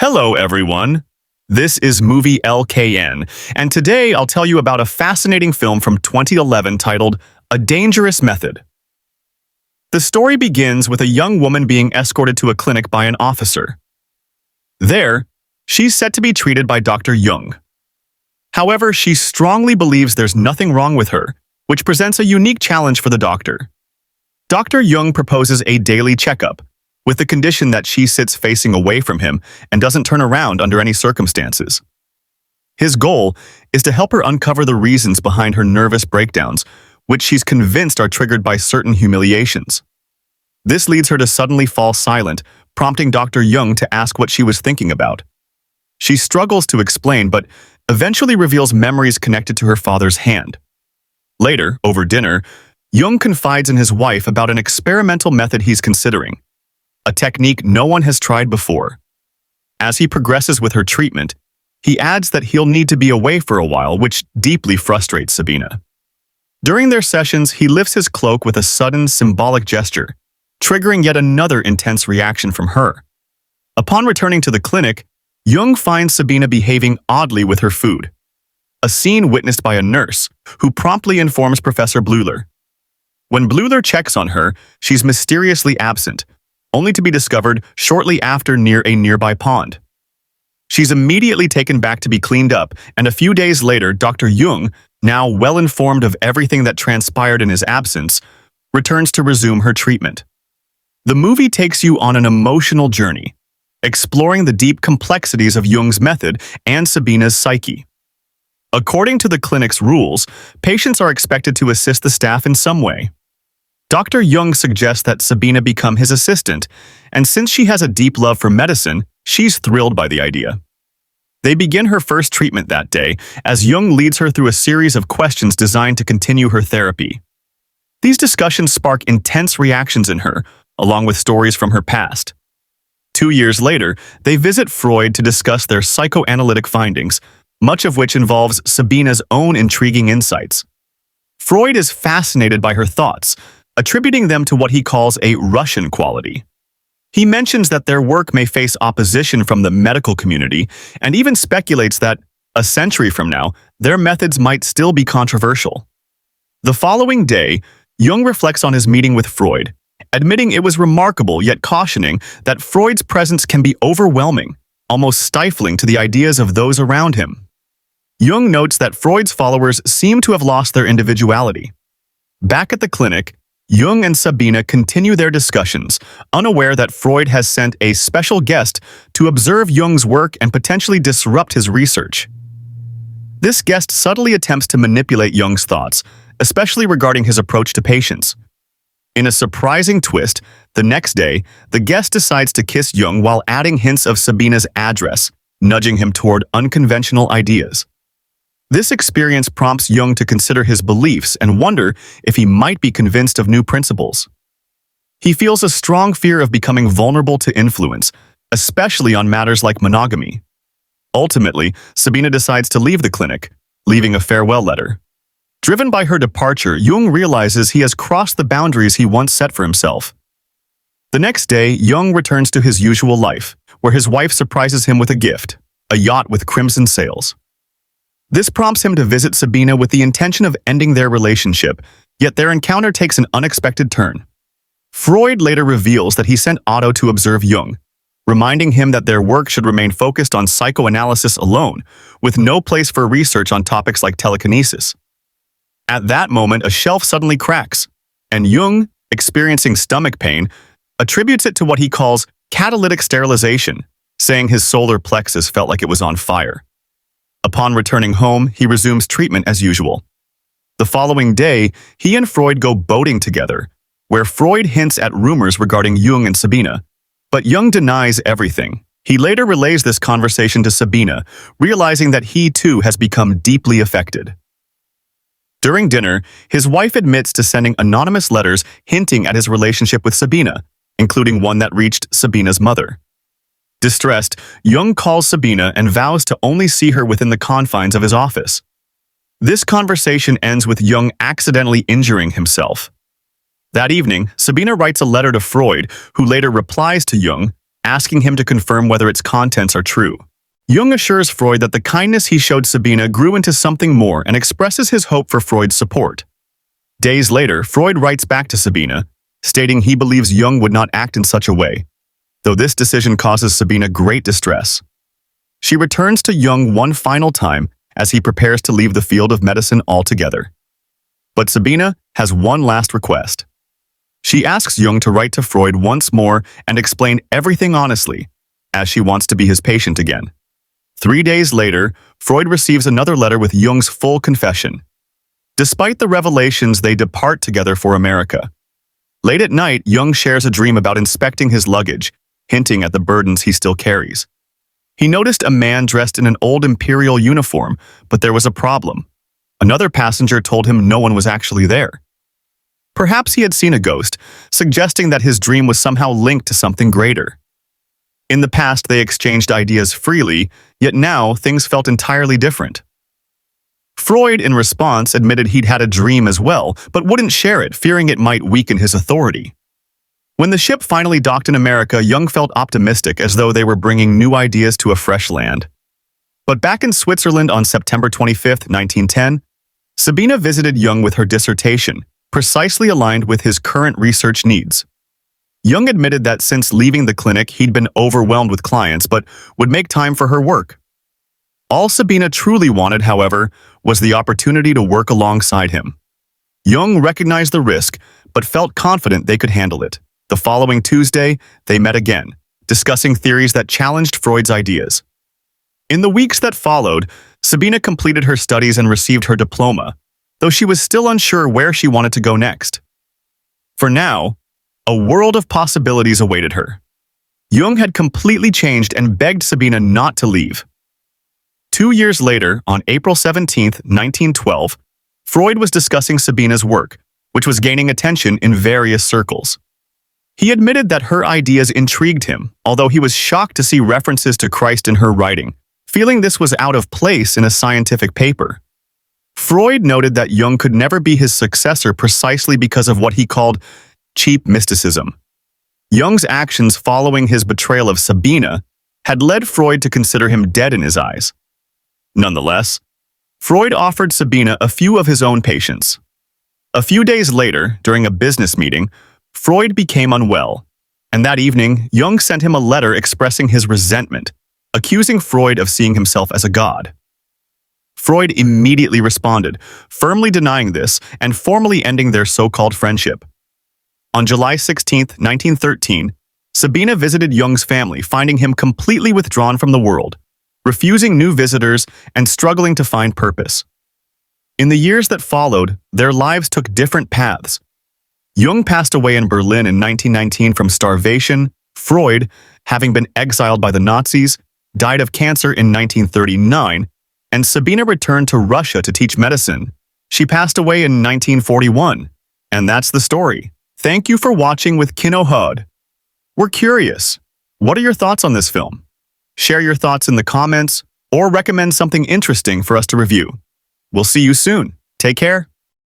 Hello, everyone. This is Movie LKN, and today I'll tell you about a fascinating film from 2011 titled A Dangerous Method. The story begins with a young woman being escorted to a clinic by an officer. There, she's set to be treated by Dr. Jung. However, she strongly believes there's nothing wrong with her, which presents a unique challenge for the doctor. Dr. Jung proposes a daily checkup, with the condition that she sits facing away from him and doesn't turn around under any circumstances. His goal is to help her uncover the reasons behind her nervous breakdowns, which she's convinced are triggered by certain humiliations. This leads her to suddenly fall silent, prompting Dr. Jung to ask what she was thinking about. She struggles to explain, but eventually reveals memories connected to her father's hand. Later, over dinner, Jung confides in his wife about an experimental method he's considering, a technique no one has tried before. As he progresses with her treatment, he adds that he'll need to be away for a while, which deeply frustrates Sabina. During their sessions, he lifts his cloak with a sudden, symbolic gesture, triggering yet another intense reaction from her. Upon returning to the clinic, Jung finds Sabina behaving oddly with her food, a scene witnessed by a nurse, who promptly informs Professor Bleuler. When Bleuler checks on her, she's mysteriously absent, only to be discovered shortly after near a nearby pond. She's immediately taken back to be cleaned up, and a few days later, Dr. Jung, now well informed of everything that transpired in his absence, returns to resume her treatment. The movie takes you on an emotional journey, exploring the deep complexities of Jung's method and Sabina's psyche. According to the clinic's rules, patients are expected to assist the staff in some way. Dr. Jung suggests that Sabina become his assistant, and since she has a deep love for medicine, she's thrilled by the idea. They begin her first treatment that day, as Jung leads her through a series of questions designed to continue her therapy. These discussions spark intense reactions in her, along with stories from her past. 2 years later, they visit Freud to discuss their psychoanalytic findings, much of which involves Sabina's own intriguing insights. Freud is fascinated by her thoughts, attributing them to what he calls a Russian quality. He mentions that their work may face opposition from the medical community and even speculates that, a century from now, their methods might still be controversial. The following day, Jung reflects on his meeting with Freud, admitting it was remarkable yet cautioning that Freud's presence can be overwhelming, almost stifling to the ideas of those around him. Jung notes that Freud's followers seem to have lost their individuality. Back at the clinic, Jung and Sabina continue their discussions, unaware that Freud has sent a special guest to observe Jung's work and potentially disrupt his research. This guest subtly attempts to manipulate Jung's thoughts, especially regarding his approach to patients. In a surprising twist, the next day, the guest decides to kiss Jung while adding hints of Sabina's address, nudging him toward unconventional ideas. This experience prompts Jung to consider his beliefs and wonder if he might be convinced of new principles. He feels a strong fear of becoming vulnerable to influence, especially on matters like monogamy. Ultimately, Sabina decides to leave the clinic, leaving a farewell letter. Driven by her departure, Jung realizes he has crossed the boundaries he once set for himself. The next day, Jung returns to his usual life, where his wife surprises him with a gift, a yacht with crimson sails. This prompts him to visit Sabina with the intention of ending their relationship, yet their encounter takes an unexpected turn. Freud later reveals that he sent Otto to observe Jung, reminding him that their work should remain focused on psychoanalysis alone, with no place for research on topics like telekinesis. At that moment, a shelf suddenly cracks, and Jung, experiencing stomach pain, attributes it to what he calls catalytic sterilization, saying his solar plexus felt like it was on fire. Upon returning home, he resumes treatment as usual. The following day, he and Freud go boating together, where Freud hints at rumors regarding Jung and Sabina, but Jung denies everything. He later relays this conversation to Sabina, realizing that he too has become deeply affected. During dinner, his wife admits to sending anonymous letters hinting at his relationship with Sabina, including one that reached Sabina's mother. Distressed, Jung calls Sabina and vows to only see her within the confines of his office. This conversation ends with Jung accidentally injuring himself. That evening, Sabina writes a letter to Freud, who later replies to Jung, asking him to confirm whether its contents are true. Jung assures Freud that the kindness he showed Sabina grew into something more and expresses his hope for Freud's support. Days later, Freud writes back to Sabina, stating he believes Jung would not act in such a way, though this decision causes Sabina great distress. She returns to Jung one final time as he prepares to leave the field of medicine altogether. But Sabina has one last request. She asks Jung to write to Freud once more and explain everything honestly, as she wants to be his patient again. 3 days later, Freud receives another letter with Jung's full confession. Despite the revelations, they depart together for America. Late at night, Jung shares a dream about inspecting his luggage, hinting at the burdens he still carries. He noticed a man dressed in an old imperial uniform, but there was a problem. Another passenger told him no one was actually there. Perhaps he had seen a ghost, suggesting that his dream was somehow linked to something greater. In the past, they exchanged ideas freely, yet now things felt entirely different. Freud, in response, admitted he'd had a dream as well, but wouldn't share it, fearing it might weaken his authority. When the ship finally docked in America, Jung felt optimistic, as though they were bringing new ideas to a fresh land. But back in Switzerland on September 25, 1910, Sabina visited Jung with her dissertation, precisely aligned with his current research needs. Jung admitted that since leaving the clinic, he'd been overwhelmed with clients, but would make time for her work. All Sabina truly wanted, however, was the opportunity to work alongside him. Jung recognized the risk, but felt confident they could handle it. The following Tuesday, they met again, discussing theories that challenged Freud's ideas. In the weeks that followed, Sabina completed her studies and received her diploma, though she was still unsure where she wanted to go next. For now, a world of possibilities awaited her. Jung had completely changed and begged Sabina not to leave. 2 years later, on April 17, 1912, Freud was discussing Sabina's work, which was gaining attention in various circles. He admitted that her ideas intrigued him, although he was shocked to see references to Christ in her writing, feeling this was out of place in a scientific paper. Freud noted that Jung could never be his successor precisely because of what he called cheap mysticism. Jung's actions following his betrayal of Sabina had led Freud to consider him dead in his eyes. Nonetheless, Freud offered Sabina a few of his own patients. A few days later, during a business meeting, Freud became unwell, and that evening, Jung sent him a letter expressing his resentment, accusing Freud of seeing himself as a god. Freud immediately responded, firmly denying this and formally ending their so-called friendship. On July 16, 1913, Sabina visited Jung's family, finding him completely withdrawn from the world, refusing new visitors and struggling to find purpose. In the years that followed, their lives took different paths. Jung passed away in Berlin in 1919 from starvation. Freud, having been exiled by the Nazis, died of cancer in 1939, and Sabina returned to Russia to teach medicine. She passed away in 1941. And that's the story. Thank you for watching with Kinohod. We're curious. What are your thoughts on this film? Share your thoughts in the comments or recommend something interesting for us to review. We'll see you soon. Take care.